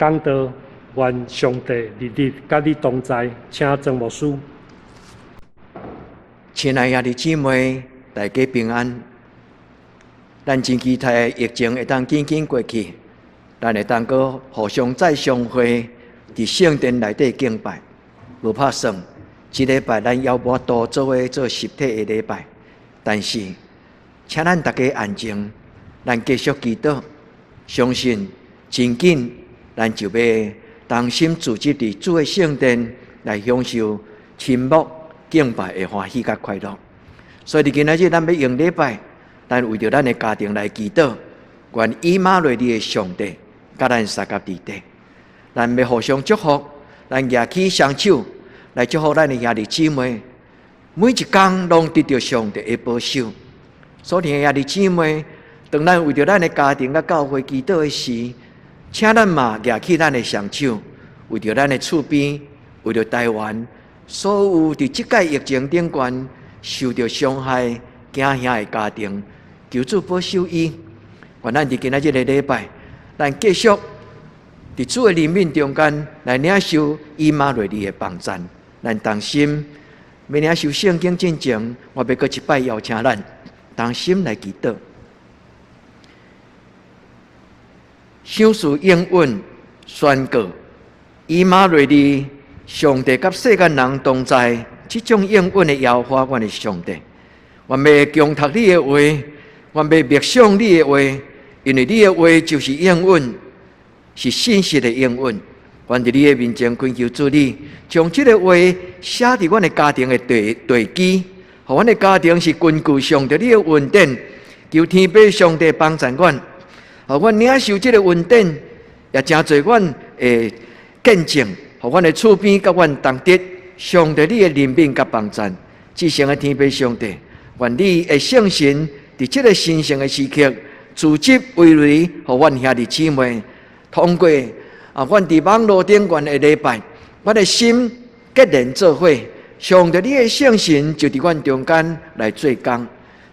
讲道，愿上帝日日甲你同在，请曾牧师。亲爱的姊妹，大家平安。咱真期待疫情会当渐渐过去，咱会当个互相再相会，伫圣殿内底敬拜。无怕算，一礼拜咱要无多做伙做实体的礼拜，但是，请咱大家安静，咱继续祈祷，相信真紧，咱就要当心自己伫主的圣殿来享受亲睦敬拜的欢喜甲快乐。所以今仔日咱要用礼拜，咱为着咱的家庭来祈祷，愿以马内利的上帝甲咱三甲伫地，咱要互相祝福，咱举起双手来祝福咱的兄弟姊妹，每一天拢得到上帝的保守。所以兄弟姊妹，当咱为着咱的家庭甲教会祈祷的时，请咱嘛举起咱的双手，为着咱的厝边，为着台湾所有伫即届疫情顶悬受到伤害、惊吓的家庭，求主保守伊。愿咱伫今仔日的礼拜，咱继续伫主的怜悯中间来领受以马内利的帮赞。咱同心要领受圣经之前，我要搁一摆邀请咱同心来祈祷。享受应允宣告，以马内利，上帝甲世间人同在，这种应允的摇花，阮的上帝，我要强读你的话，我要默想你的话，因为你的话就是应允，是信实的应允。愿伫你的面前恳求主你，将这个话写伫阮的家庭的地基，互阮的家庭是根据上帝你的恩典，求天父上帝帮助阮，互阮领受这个恩典，也真侪阮的见证，互阮的厝边甲阮同得上帝你的怜悯甲帮助。至圣的天父上帝，愿你的圣神伫这个神圣的时刻，自己为雷，互阮兄弟姊妹通过。阮伫网络顶悬的礼拜，阮的心结连做伙，上帝你的圣神就伫阮中间来做工，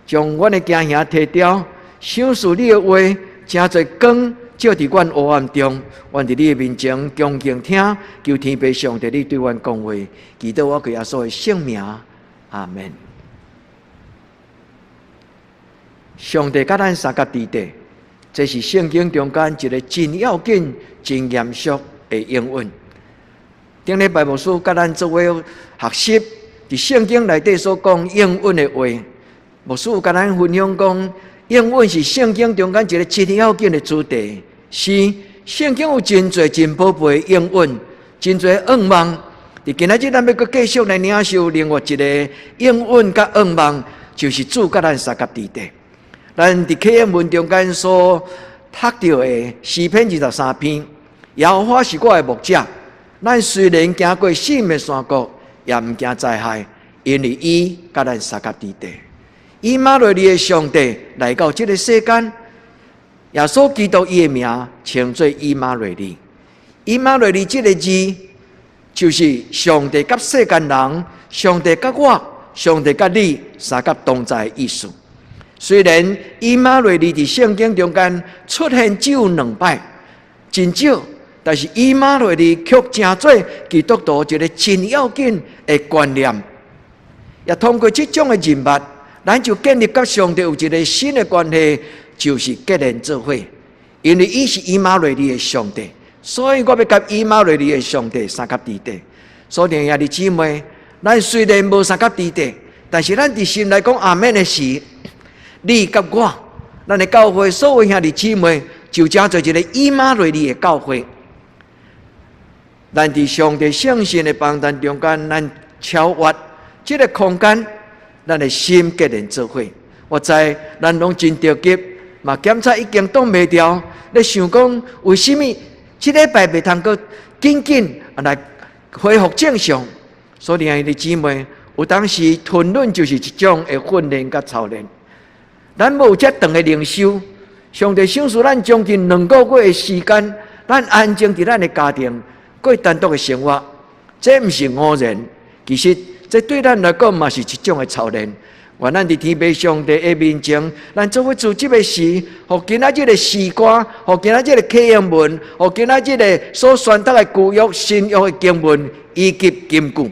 将阮的惊吓提掉，享受你的话，真侪光照伫阮黑暗中，阮伫你的面前恭敬听，求天父上帝你对阮讲话，祈祷我给耶稣的圣名，阿门。上帝甲咱三甲伫地。这是圣经中间一个真要紧、真严肃的应允。顶礼拜牧师甲咱做伙学习，伫圣经内底所讲应允的话，牧师有甲咱分享讲，应允是圣经中间一个真要紧的主题。是圣经有真侪真宝贝的应允，真侪愿望。伫今仔日咱要搁继续来领受另外一个应允甲愿望，就是主甲咱三甲伫地。咱伫启应文中间所读到的诗篇23篇，耶和华是我的牧者，咱虽然行过死命的山谷，也毋惊灾害，因为伊甲咱三甲伫地。以马内利的上帝来到这个世间，耶稣基督伊的名称作以马内利。以马内利这个字，就是上帝甲世间人，上帝甲我，上帝甲你三甲同在的意思。虽然以马内利伫圣经中间出现只有2摆，真少，但是以马内利却成做基督徒一个真要紧的观念。也通过这种的人物，咱就建立甲上帝有一个新的关系，就是结连做伙。因为伊是以马内利的上帝，所以我要甲以马内利的上帝三甲伫地。所以兄弟姊妹，咱虽然无三甲伫地，但是咱伫心来讲阿门的时，你甲我，咱的教会所有兄弟姊妹，就成做一个以马内利的教会。咱伫上帝圣神的帮助中间，咱超越这个空间，咱的心结连做伙。我知咱拢真着急，嘛检查已经挡袂掉。咧想讲，为什么这礼拜袂通够紧紧来恢复正常？所以兄弟姊妹，有当时吞论就是一种的训练甲操练。咱无遮长的灵修，上帝赏赐咱将近2个月的时间，咱安静伫咱的家庭过单独的生活，这毋是偶然，其实这对咱来讲嘛是一种的操练。愿咱伫天父上帝的面前，咱做伙自这个事，互今仔日的诗歌，互今仔日的启应文，互今仔日的所选择的旧约、新约的经文以及金句，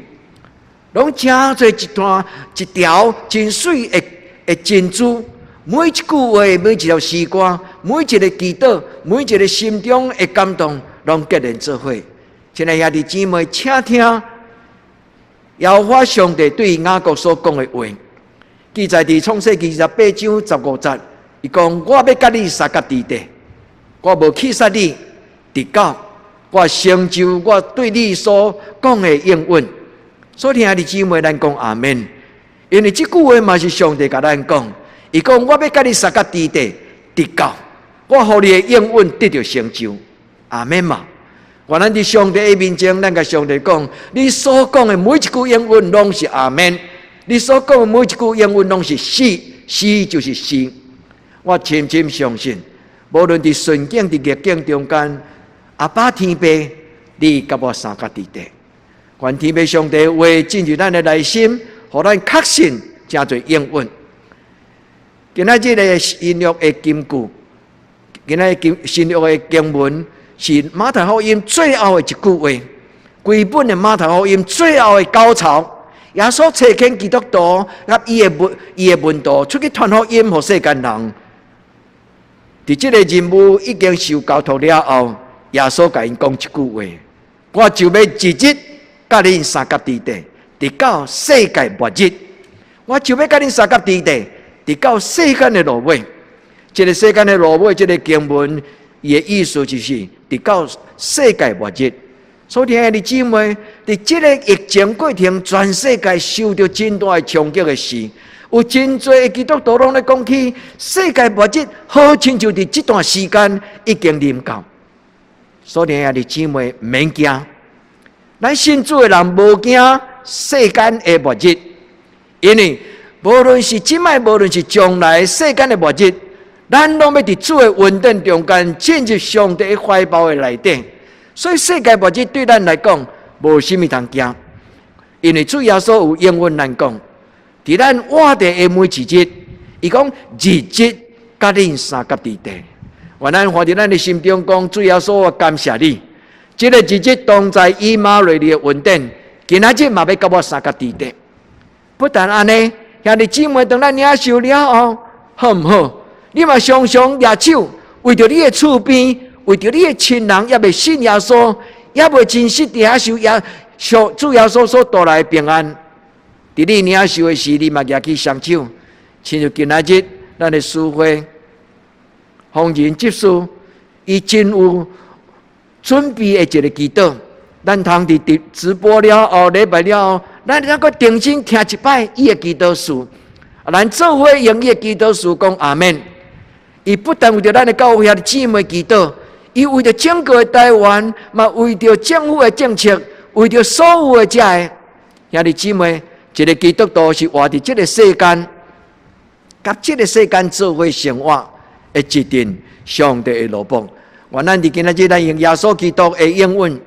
拢真做一段、一条真水的珍珠。每一句话、每一条诗歌、每一个祈祷、每一个心中的感动，拢结连做伙。亲爱兄弟姊妹，请听耶和华上帝对雅各所讲的话。记载伫创世记28章15节，伊讲：我要甲你相隔伫地，我无弃杀你，直到我成就我对你所讲的应允。所以，兄弟姊妹，咱讲阿门。因为这句话嘛是上帝甲咱讲，伊讲：我要甲你相隔伫地，直到我互你的应允得到成就。阿门嘛。我咱伫上帝的面前，咱甲上帝讲：你所讲的每一句应允拢是阿门。你所讲的每一句应允拢是是，是就是是。我深深相信，无论伫顺境伫逆境中间，阿爸天父，你甲我相隔伫地。愿天父上帝话进入咱的内心，互咱确信真侪应允。今仔日的新约的金句，今仔日新约的经文是马太福音最后的一句话，规本的马太福音最后的高潮。耶稣差遣基督徒甲伊的门徒出去传福音予世间人。伫这个任务已经受交托了后，耶稣甲因讲一句话：我就要日日甲恁相隔伫地，直到世界末日。我就要甲恁相隔伫地，直到世间的落尾。这个世间的落尾，这个经文伊的意思就是直到世界末日。所以，兄弟姊妹，伫这个疫情过程，全世界受到真大的冲击的时，有真多的基督徒拢咧讲起世界末日，好亲像伫这段时间已经临到。所以，兄弟姊妹，唔免惊，咱信主的人无惊世间的末日，因为无论是今摆，无论是将来世间的末日，咱拢要伫主的稳定中间，进入上帝的怀抱的内底。所以世界末日对咱来讲无甚物通惊，因为主耶稣有应允咱讲，伫咱活着的每一日，伊讲日日甲恁相隔伫地。愿咱活伫咱的心中讲，主耶稣，我感谢你，这个日日当在以马内利的稳定，今仔日嘛要甲我相隔伫地。不但安尼，兄弟姊妹，当咱领受了后，好唔好？你嘛常常举手，为着你的厝边。为着你的亲人也未信耶稣，也未真实地受主耶稣所带来的平安，伫你领受的时，你嘛举起双手，亲像今仔日咱的师会方人执事，伊真有准备的一个祈祷，咱通伫直播了后，礼拜了后，咱能够定睛听一摆伊的祈祷书，咱做伙用伊的祈祷书讲阿门。伊不但为着咱的教会兄弟姊妹祈祷。伊为着整个台湾，嘛为着政府的政策，为着所有的这个兄弟姊妹，一个基督徒是活伫这个世间，甲这个世间做伙生活的一定上帝的路棒。愿咱伫今仔日咱用耶稣基督的应允，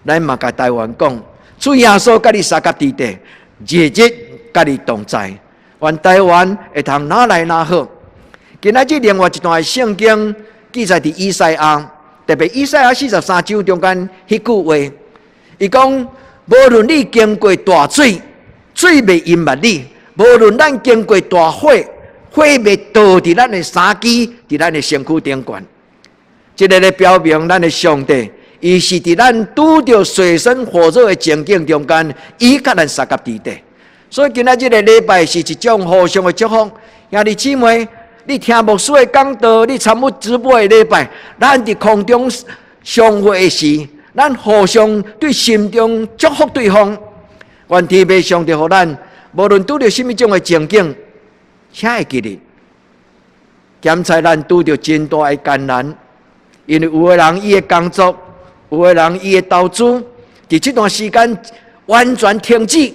咱嘛甲台湾讲，主耶稣甲你相隔伫地，日日甲你同在。愿台湾会通哪来哪好。今仔日另外一段圣经记载伫以赛亚。特别以赛亚43章中间迄句话，伊讲：无论你经过大水，水未淹没你；无论咱经过大火，火未倒伫咱的衫机，伫咱的身躯顶悬。这个咧表明咱的上帝，伊是伫咱拄着水深火热的情境中间，伊甲咱相隔伫地。所以今仔日的礼拜是一种互相的祝福，兄弟姊妹。你听牧师的讲道，你参与直播的礼拜，咱伫空中相会的时，咱互相对心中祝福对方。愿天父上帝互咱，无论拄着什么种的情境，请会记得，检查咱拄着真大的艰难，因为有的人伊的工作，有的人伊的投资，伫这段时间完全停止。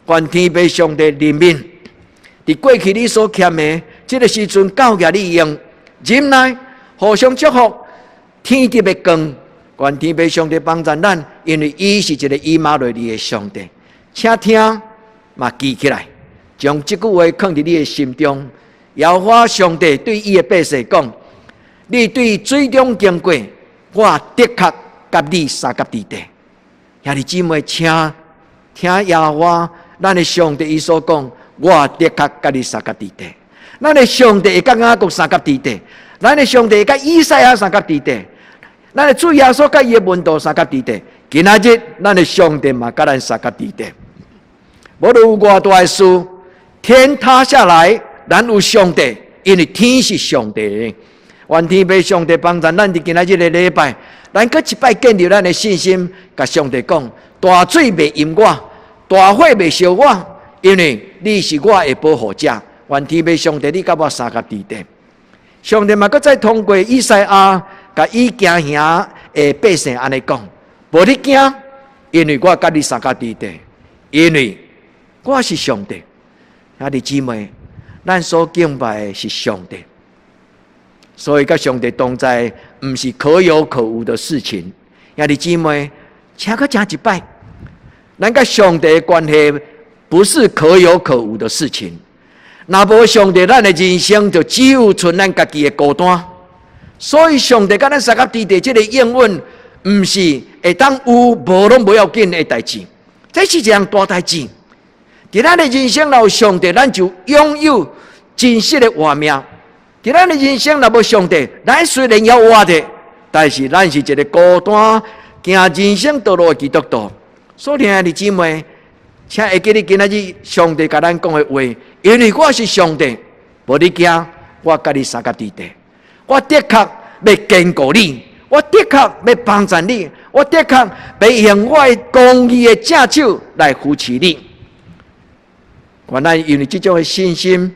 愿天父上帝怜悯，伫过去你所欠的。这个时阵，教育你用忍耐，互相祝福，天地的光，愿天父上帝帮助咱，因为伊是一个以马内利的上帝。请听嘛记起来，将这句话放伫你的心中。耶和华上帝对伊的百姓讲：你对水中经过，我的确甲你三甲地地。兄弟姊妹，请听耶和华咱的上帝伊所讲，我的确甲你三甲地地。咱的上帝会甲雅各三甲地地，咱的上帝会甲以赛亚三甲地地，咱的主耶稣甲伊的门徒三甲地地。今仔日，咱的上帝嘛甲咱三甲地地。无论有偌大的事，天塌下来，咱有上帝，因为天是上帝的。愿天父上帝帮助咱伫今仔日的礼拜，咱搁一摆建立咱的信心，甲上帝讲：大水袂淹我，大火袂烧我，因为你是我的保护者。愿天父上帝，你甲我三甲地地。上帝嘛，搁再通过以赛亚，甲以行兄的百姓安尼讲：无你惊，因为我甲你三甲地地，因为我是上帝。兄弟姊妹，咱所敬拜的是上帝，所以甲上帝同在，毋是可有可无的事情。兄弟姊妹，请搁讲一摆，咱甲上帝的关系不是可有可无的事情。若无上帝，咱的人生就只有剩咱家己的孤单。所以上帝甲咱三甲地地这个应允，毋是会当有无拢不要紧的代志，这是一样大代志。在咱的人生若有上帝，咱就拥有真实的活命。在咱的人生若无上帝，咱虽然要活着，但是咱是一个孤单行人生道路的基督徒。所以兄弟姊妹，请会记得今仔日上帝甲咱讲的话，因为我是上帝，无你惊，我甲你三甲地地。我的确要坚固你，我的确要帮助你，我的确要用我的公义的正手来扶持你。原来因为这种的信心，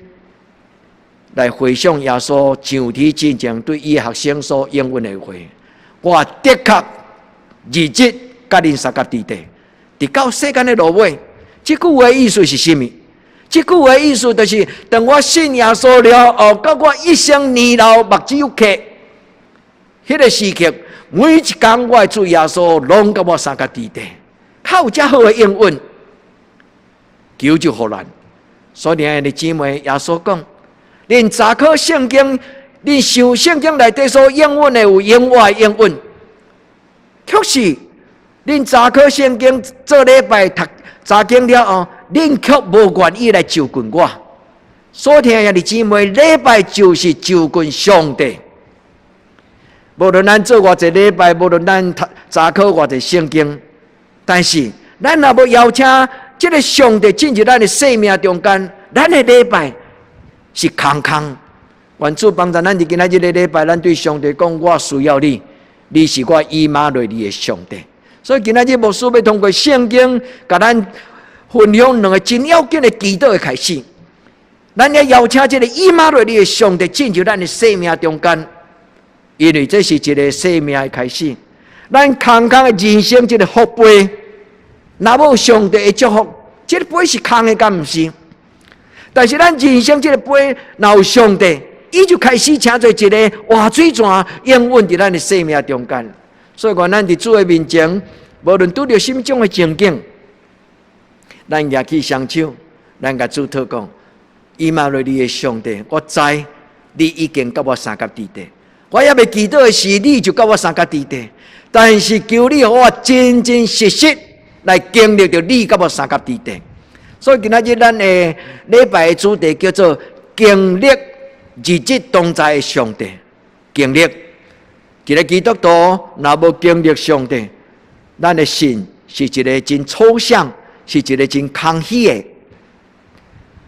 来回想耶稣上天真正对伊学生所应允的话，我的确日日甲恁三甲地地。伫到世间的落尾，这句话的意思是什么？这句话的意思就是，当我信耶稣了后，到我一生年老目睭黑，迄个时刻，每一天我的主耶稣拢甲我三甲地地，较有遮好的应允，求就互咱。所以，兄弟姊妹，耶稣讲，恁查考圣经，恁想圣经内底所应允的有永远的应允，确实。恁查考圣经做礼拜读查经了后，恁却无愿意来就近我。所听兄弟姊妹，礼拜就是就近上帝。无论咱做偌济礼拜，无论咱查考偌济圣经，但是咱若要邀请这个上帝进入咱的生命中间，咱的礼拜是空空。愿主帮助咱伫今仔日的礼拜，咱对上帝讲：我需要你，你是我以马内利的上帝。所以今仔日牧师要通过圣经，甲咱分享两个真要紧的祈祷的开始。咱要邀请这个以马内利的上帝进入咱的生命中间，因为这是一个生命的开始。咱空空的人生这个福杯，若无上帝的祝福，这个杯是空的，敢毋是？但是咱人生这个杯，若有上帝，伊就开始请做一个活水泉，应允伫咱的生命中间。所以，愿咱伫主的面前，无论拄着什么种的情景，咱举起双手，咱甲主祷告：以马内利的上帝，我知你已经甲我三甲地地，我也未祈祷的是你就甲我三甲地地，但是求你互我真真实实来经历着你甲我三甲地地。所以今仔日咱的礼拜的主题叫做经历日日同在的上帝，经历。一个基督徒若无经历上帝，咱的信是一个真抽象，是一个真空虚的。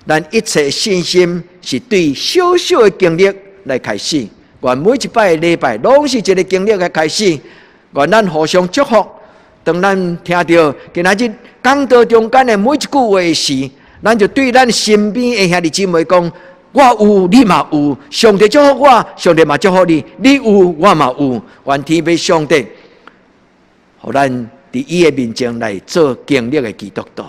咱一切信心是对小小的经历来开始。愿每一摆的礼拜，拢是一个经历的开始。愿咱互相祝福。当咱听到今仔日讲道中间的每一句话时，咱就对咱身边的兄弟姊妹讲。我有，你嘛有，上帝祝福我，上帝嘛祝福你，你有，我嘛有，愿天父上帝，互咱伫伊的面前来做经历的基督徒。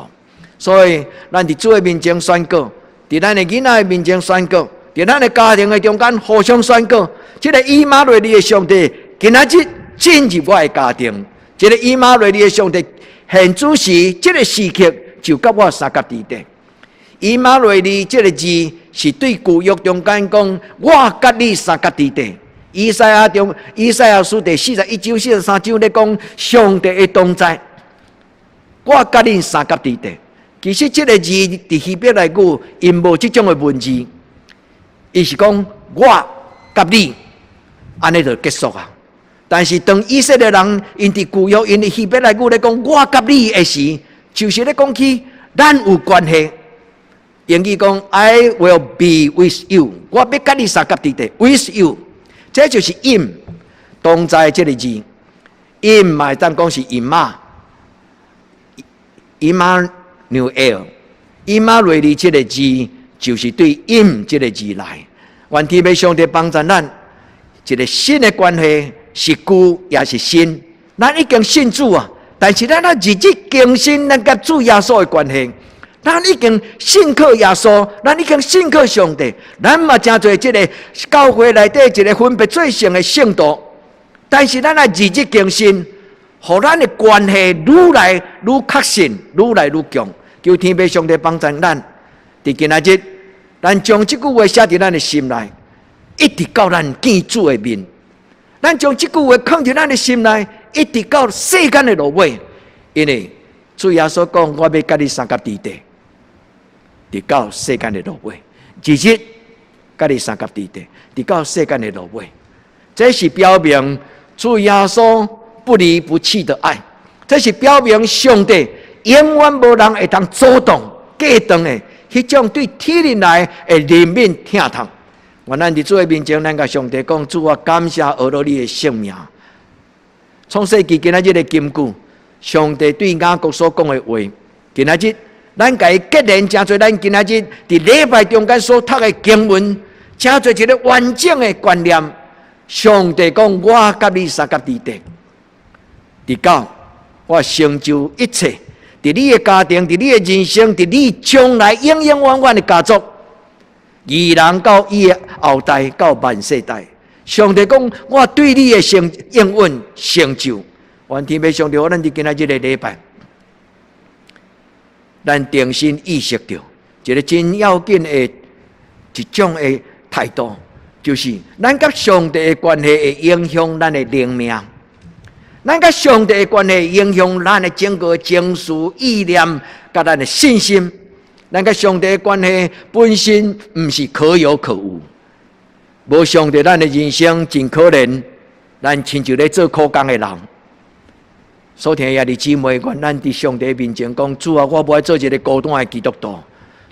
所以，咱伫主的面前宣告，伫咱的囡仔的面前宣告，伫咱的家庭的中间互相宣告，这个以马内利的上帝，今仔日进入我的家庭，这个以马内利的上帝，现主时，这个时刻就甲我三甲地地。以马内利这个字是对旧约中间讲，我甲你三角地带。以赛亚书第41章、43章咧讲上帝的同在，我甲你三角地带。其实这个字伫希伯来语因无这种的文字，伊是讲我甲你，安尼就结束啊。但是当以色列人因伫旧约因伫希伯来语咧讲我甲你的时，就是咧讲起咱有关系。英语讲 I will be with you， 我要甲你三角地带 with you， 这就是 in 同在这个字。in 嘛当讲是 Immanuel， 以马内利这个字就是对 in 这个字来。愿天父上帝帮助咱一个新的关系，是旧也是新。咱已经信主啊，但是咱日日更新咱甲主耶稣的关系。咱已经信靠耶稣，咱已经信靠上帝，咱嘛真侪这个教会内底一个分别最圣的圣徒。但是咱日日更新，互咱的关系愈来愈确信，愈来愈强。求天父上帝帮助咱，伫今仔日，咱将这句话写伫咱的心内，一直到咱见主的面。咱将这句话放伫咱的心内，一直到世间的落尾。因为主耶稣讲，我要甲你三角地带。直到世间的落尾，日日甲你三角地带，直到世间的落尾，这是表明主耶稣不离不弃的爱，这是表明上帝永远无人会当阻挡、隔断的迄种对天人来的怜悯疼痛。愿咱伫主的面前，咱甲上帝讲：主啊，感谢俄罗你的性命。创世纪今仔日的金句，上帝对雅各所讲的话，今仔日。咱家结连真侪，咱今仔日伫礼拜中间所读的经文，真侪一个完整的观念。上帝讲：我甲你三角地带，直到我成就一切，伫你的家庭，伫你的人生，伫你将来永永远远的家族，义人到伊的后代到万世代。上帝讲：我对你的应允成就。愿天父上帝，咱伫今仔日的礼拜。咱重新意识到一个真要紧的一种的态度，就是咱甲上帝的关系会影响咱的灵命，咱甲上帝的关系会影响咱的整个情绪、意念，甲咱的信心。咱甲上帝的关系本身毋是可有可无，无上帝，咱的人生真可怜，咱亲像咧做苦工的人。所听也伫姊妹，愿咱伫上帝面前讲：主啊，我无爱做一个孤单的基督徒，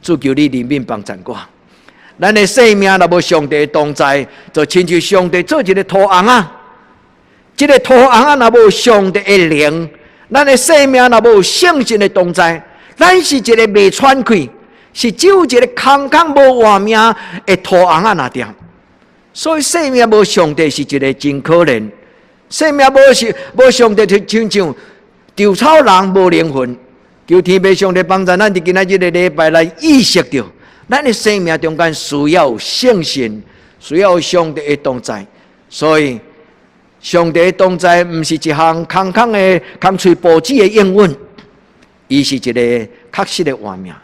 主求你怜悯帮助我。咱的生命若无上帝的同在，就亲像上帝做一个土翁啊。这个土翁啊，若无上帝的灵，咱的生命若无圣神的同在，咱是一个未喘气，是只有一个空空无活命的土翁啊那点。所以生命无上帝是一个真可怜。生命无上帝，就亲像稻草人无灵魂。求天父上帝帮助咱伫今仔日的礼拜来意识到，咱的生命中间需要圣神，需要上帝的同在。所以，上帝的同在毋是一项空空的、空嘴报纸的应允，伊是一个确实的画面。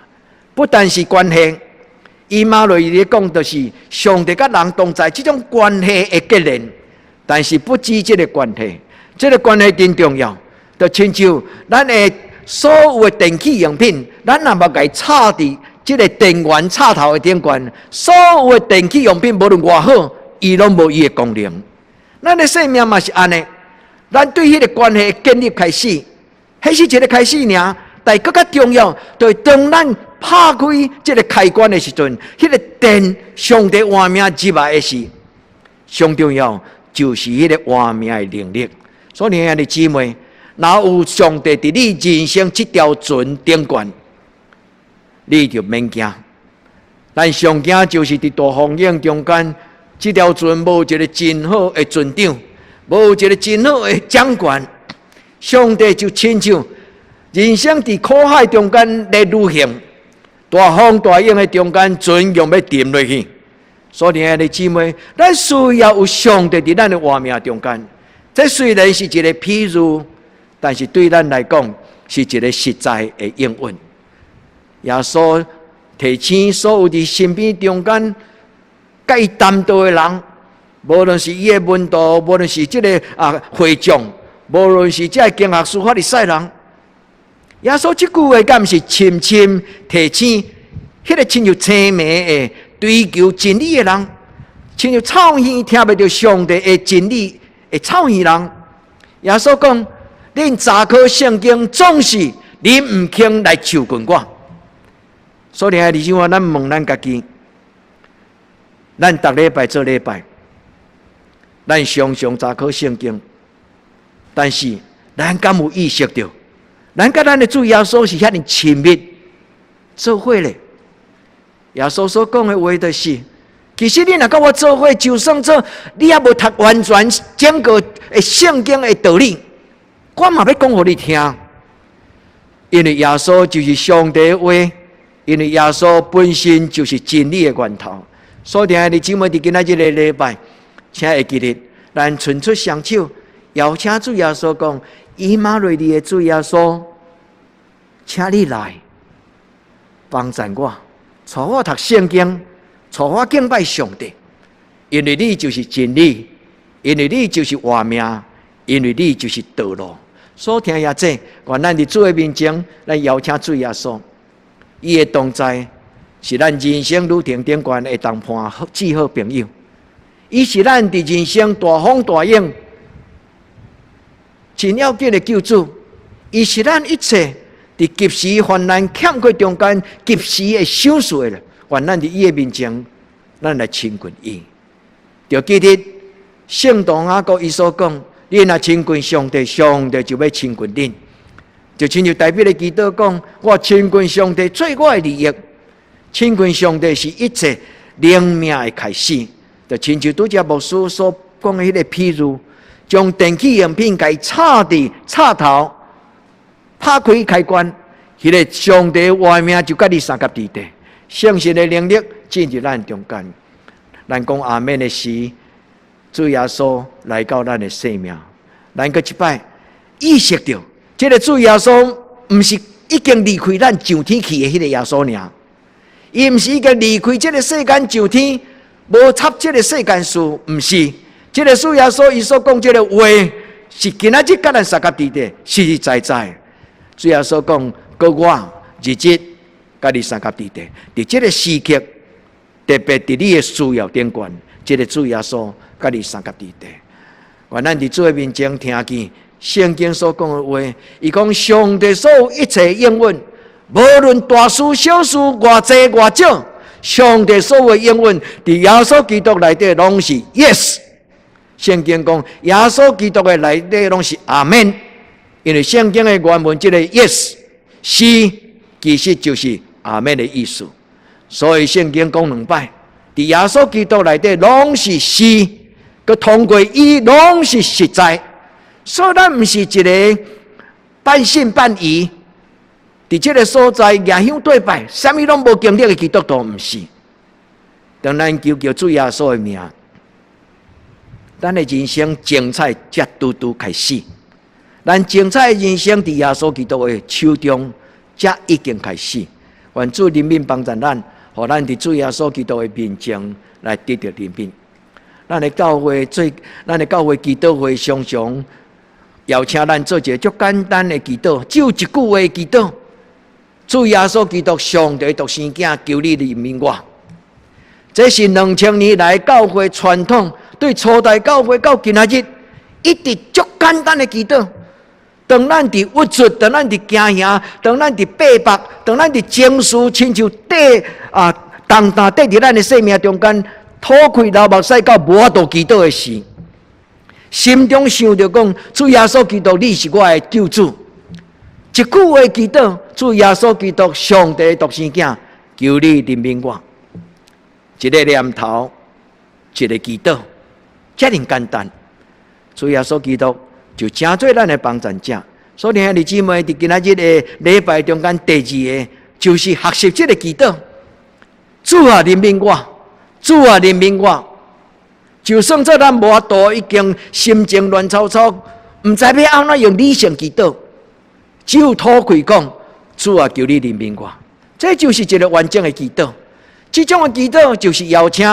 不但是关系，以马内利讲，就是上帝甲人同在这种关系的结连。但是不止这个关系，这个关系真重要。就亲像咱的所有的电器用品，咱若要甲插伫这个电源插头的顶端，所有的电器用品无论偌好，伊拢无伊的功能。咱的生命嘛是安尼，咱对迄个关系建立开始，迄是一个开始尔。但更加重要，就是当咱拍开这个开关的时阵，迄个电上帝画面入来的时，上重要。就是迄个活命的能力。所以，兄弟姊妹，若有上帝伫你人生这条船顶悬，你就免惊。咱上惊就是伫大风影中间，这条船无一个真好的船长，无一个真好的掌管。上帝就亲像人生伫苦海中间在旅行，大风大影的中间，船用要沉落去。所以，兄弟姊妹，咱需要有上帝伫咱的活命中间。这虽然是一个譬喻，但是对咱来讲是一个实在的应允。耶稣提醒所有伫身边中间甲伊谈道的人，无论是伊的门徒，无论是即个会众，无论是即个经学司法的赛人，耶稣即句话敢毋是深深提醒迄个亲像青梅的追求真理的人，亲像草耳听袂到上帝的真理的草耳人。耶稣讲：恁查考圣经，总是恁毋肯来求问我。所以啊，弟兄啊，咱问咱家己，咱逐礼拜做礼拜，咱常常查考圣经，但是咱敢有意识到，咱甲咱的主耶稣是遐尼亲密做伙咧？耶稣所讲的话就是，其实你若甲我做伙，就算做你也无读完全整个的圣经的道理，我嘛要讲互你听。因为耶稣就是上帝的话，因为耶稣本身就是真理的源头。所以，弟兄姊妹，伫今仔日的礼拜，请会记得，咱伸出双手，邀请主耶稣讲：以马内利的主耶稣，请你来帮助我。带我读圣经，带我敬拜上帝，因为你就是真理，因为你就是活命，因为你就是道路。所听也这，愿咱伫主的面前，咱邀请主耶稣，伊的同在是咱人生旅程顶悬的同伴、至好朋友。伊是咱伫人生大风大影真要紧的救主，伊是咱一切伫及时患难欠缺中间及时的救赎的。愿咱伫伊的面前，咱来亲近伊。就记得圣堂雅各伊所讲：你若亲近上帝，上帝就要亲近恁。就亲像代表的祈祷讲：我亲近上帝最我的利益，亲近上帝是一切灵命的开始。就亲像拄则牧师所讲的迄个譬如，将电器用品甲伊插伫插头，拍开开关，迄个上帝的活命就甲你三甲伫地，圣神的能力进入咱中间。咱讲阿们的时，主耶稣来到咱的生命，咱搁一摆意识到，这个主耶稣毋是已经离开咱上天去的迄个耶稣尔，伊毋是已经离开这个世间上天，无插这个世间事，毋是。这个主耶稣伊所讲这个话，是今仔日甲咱三甲伫地，实实在在。主耶稣讲，搁我日日甲你三甲伫地，伫这个时刻，特别伫你的需要顶悬，这个主耶稣甲你三甲伫地。愿咱伫主的面前听见圣经所讲的话，伊讲上帝所有一切应允，无论大事小事，偌济偌少，上帝所有的应允，伫耶稣基督内底拢是 yes。圣经讲耶稣基督的内底拢是阿们，因为圣经的原文这个 yes 是其实就是阿们的意思。所以圣经讲两摆，伫耶稣基督内底拢是是，佮通过伊拢是实在。所以咱毋是一个半信半疑，伫这个所在夜香对拜，啥物拢无经历的基督徒毋是。当咱求主耶稣的名，咱的人生精彩才拄拄开始。咱精彩的人生伫耶稣基督的手中才已经开始。愿主怜悯帮助咱，互咱伫主耶稣基督的面前来得到怜悯。咱的教会祈祷会常常邀请咱做一个足简单的祈祷，只有一句话的祈祷：主耶稣基督上帝独生囝，求你怜悯我。这是2000年来教会传统，对初代教会到今仔日，一直足简单的祈祷。当咱伫郁卒，当咱伫惊吓，当咱伫逼迫，当咱伫情绪亲像重担缀伫咱的生命中间，吐开流目屎到无法度祈祷的时，心中想着讲：主耶稣基督，你是我的救主。一句话祈祷：主耶稣基督，上帝独生囝，求你怜悯我。一个念头，一个祈祷，这么简单。主耶稣基督就成做咱的帮助者。所以兄弟姊妹，伫今仔日的礼拜中间，第二个就是学习这个祈祷。主啊，怜悯我！主啊，怜悯我！就算做咱无法度，已经心情乱糟糟，唔知要安怎用理性祈祷，只有吐开讲：主啊，求你怜悯我！这就是一个完整的祈祷。这种的祈祷就是邀请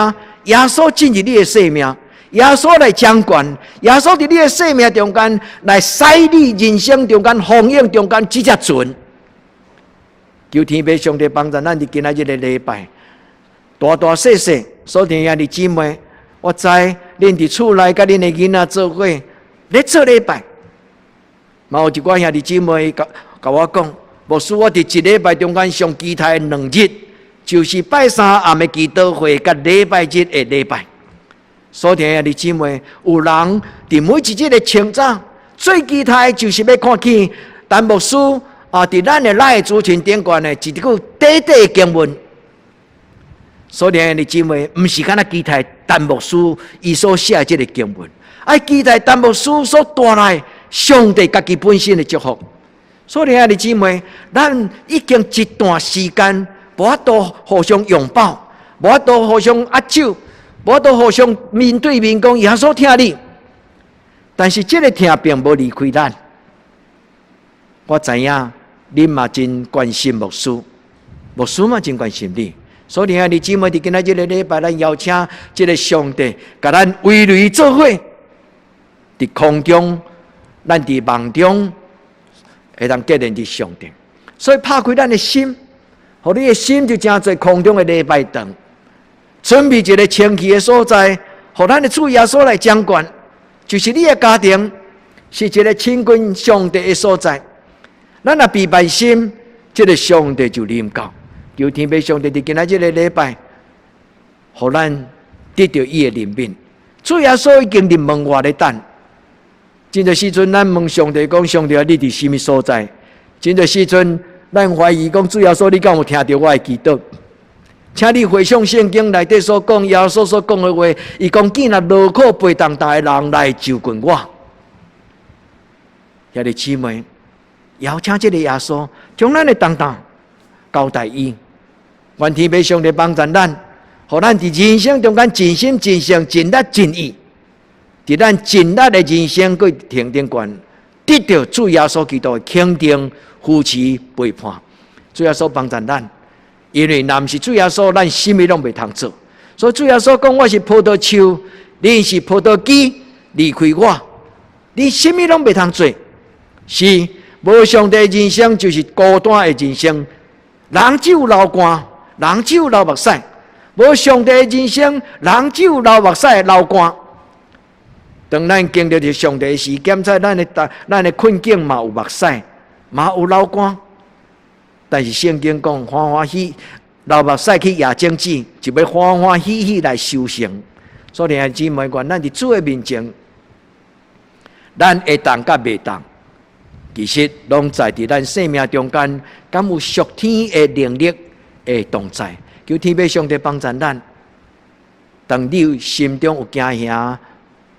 耶稣进入你的生命，耶稣来掌管，耶稣在你的生命中间来使你人生中间风影中间直接存。求天父上帝帮助咱伫今仔日的礼拜，大大小小所听兄弟姊妹，我知恁伫厝内甲恁的囡仔做伙咧做礼拜，嘛有一寡兄弟姊妹甲我讲，牧师，我伫一礼拜中间上期待的2日，就是拜三暗的祈祷会甲礼拜日的礼拜。所听兄弟姊妹，有人伫每一日的清早，最期待就是要看见陈牧师伫咱的赖族群顶悬的一句短短的经文。所听兄弟姊妹，毋是敢若期待陈牧师伊所写的这个经文，爱期待陈牧师所带来上帝家己本身的祝福。所以兄弟姊妹，咱已经一段时间无法度互相拥抱，无法度互相握手，无法度互相面对面讲耶稣听你。但是这个听并无离开咱。我知影恁嘛真关心牧师，牧师嘛真关心你。所以兄弟姊妹，伫今仔日的礼拜，咱邀请这个上帝，甲咱围垒做伙，伫空中，咱伫梦中。会当结连伫上帝，所以拍开咱的心，互你的心就真侪空中的礼拜堂，准备一个清气的所在，互咱的主耶稣来掌管，就是你的家庭，是一个亲近上帝的所在。咱若闭办心，这个上帝就临到。求天父上帝伫今仔日的礼拜，互咱得到伊的怜悯。主耶稣已经伫门外咧等。真侪时阵，咱问上帝讲：上帝啊，你伫什么所在？真侪时阵，咱怀疑讲：主耶稣，你敢有听到我的祈祷？请你回想圣经内底所讲，耶稣所讲的话，伊讲：见那劳苦背重担的人来就近我。兄弟姊妹，邀请这个耶稣，将咱的重担交代伊。愿天父上帝帮助咱，互咱伫人生中间尽心尽性、尽力尽意。伫咱尽力的人生，过停顶悬，得到主耶稣基督的肯定、扶持、陪伴。主耶稣帮助咱，因为若毋是主耶稣，咱什么拢袂通做。所以主耶稣讲：我是葡萄树，你是葡萄枝，离开我，你什么拢袂通做。是无上帝的人生就是孤单的人生，人只有流汗，人只有流目屎；无上帝的人生，人只有流目屎、流汗。当咱经历着上帝时，检测咱的困境嘛有目屎，嘛有流汗。但是圣经讲欢欢喜，流目屎去野种子，就要欢欢喜喜来收成。所以兄弟姊妹，愿咱伫主的面前，咱会当甲袂当，其实拢在伫咱生命中间，敢有属天的能力的同在。求天父上帝帮助咱。当你心中有惊吓，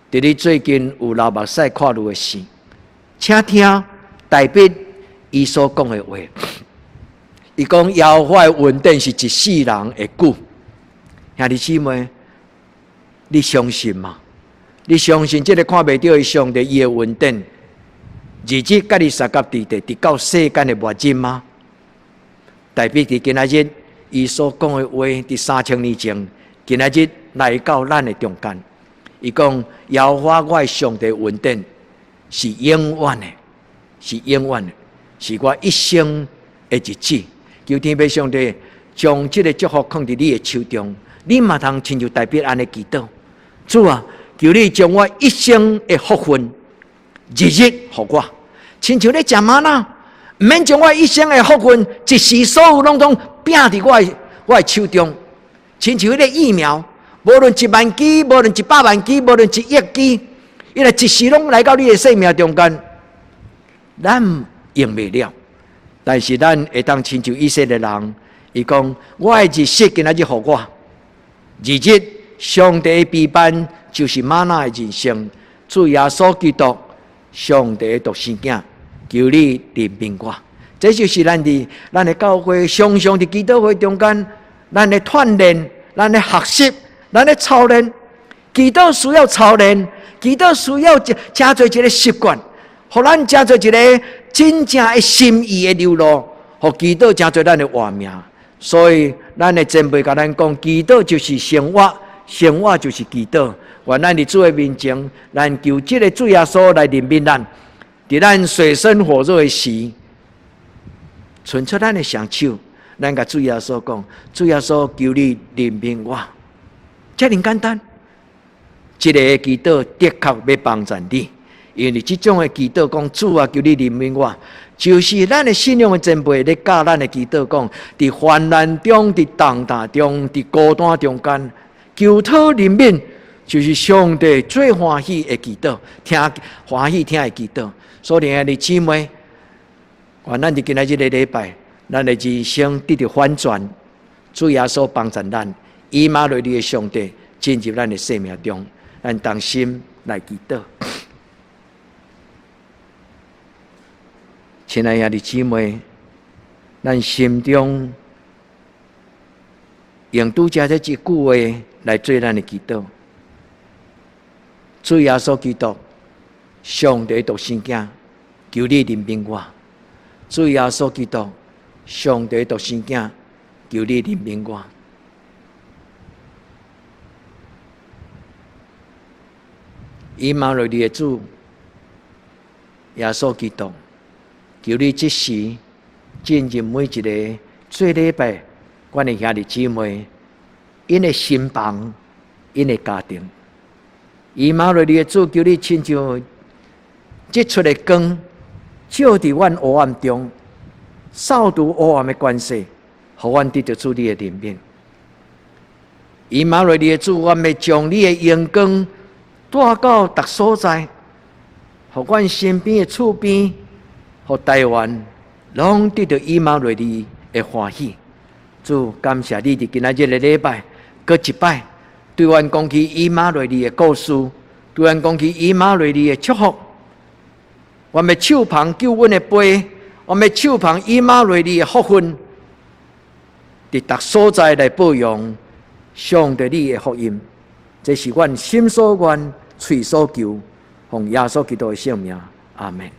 伫你最近有流目屎看路的事，请听代笔伊所讲的话。伊讲耶和华的稳定是一世人的久。兄弟姊妹，你相信吗？你相信这个看袂到的上帝伊的稳定，日子甲你三甲地地，直到世间的末日吗？代笔伫今仔日伊所讲的话，伫3000年前，今仔日来到咱的中间。伊讲耶和华我的上帝稳定是永远的，是永远的，是我一生的日子。求天父上帝将这个祝福放伫你的手中，你嘛通亲像代笔安尼祈祷。主啊，求你将我一生的福分日日给我，亲像咧食玛纳，唔免将我一生的福分一时所有拢拼伫我的手中，亲像迄个疫苗。无论1万支，无论100万支，无论1亿支，伊来一时拢来到你的生命中间，咱用袂了。但是咱会当亲像以色列人，伊讲：我的日食今仔日互我，日日上帝的陪伴就是玛纳的人生。主耶稣基督，上帝的独生囝，求你怜悯我。这就是咱的教会常常伫祈祷会中间，咱的锻炼，咱的学习。咱咧操练，祈祷需要操练，祈祷需要真做一个习惯，互咱真做一个真正的心意的流露，互祈祷真做咱的活命。所以咱的前辈甲咱讲，祈祷就是生活，生活就是祈祷。愿咱伫主的面前，咱求这个主耶稣来怜悯咱，伫咱水深火热的时，伸出咱的双手，咱甲主耶稣讲：主耶稣，求你怜悯我。这么简单，一个祈祷的确要帮助你，因为这种的祈祷讲主啊，求你怜悯我，就是咱的信仰的前辈咧教咱的祈祷讲，伫患难中、伫重担中、伫孤单中间，求讨怜悯。就是上帝最欢喜的祈祷，听欢喜听的祈祷。所以，兄弟姊妹，愿咱伫今仔日的礼拜，咱的人生得到反转，主耶稣帮助咱，以马内利的上帝进入咱的生命中，咱同心来祈祷。亲爱的兄弟姊妹，咱心中用拄则这一句话来做咱的祈祷。主耶稣基督，上帝独生子，求你怜悯我。主耶稣基督，上帝独生子，求你怜悯我。以马内利的主耶稣基督，求你即时进入每一个做礼拜，阮的兄弟姊妹，因的心房，因的家庭。以马内利的主，求你亲像即出的光，照伫阮黑暗中，扫除黑暗的关系，互阮得到主你的怜悯。以马内利的主，阮要将你的阳光带到逐所在，互阮身边的厝边，互台湾，拢得到以马内利的欢喜。主，感谢你伫今仔日的礼拜，搁一摆。对阮讲起以马内利的故事，对阮讲起以马内利的祝福。我们手捧救恩的杯，我们手捧以马内利的福分，伫逐所在来报扬上帝你的福音。这是阮心所愿、喙所求，奉耶稣基督的圣名，阿门。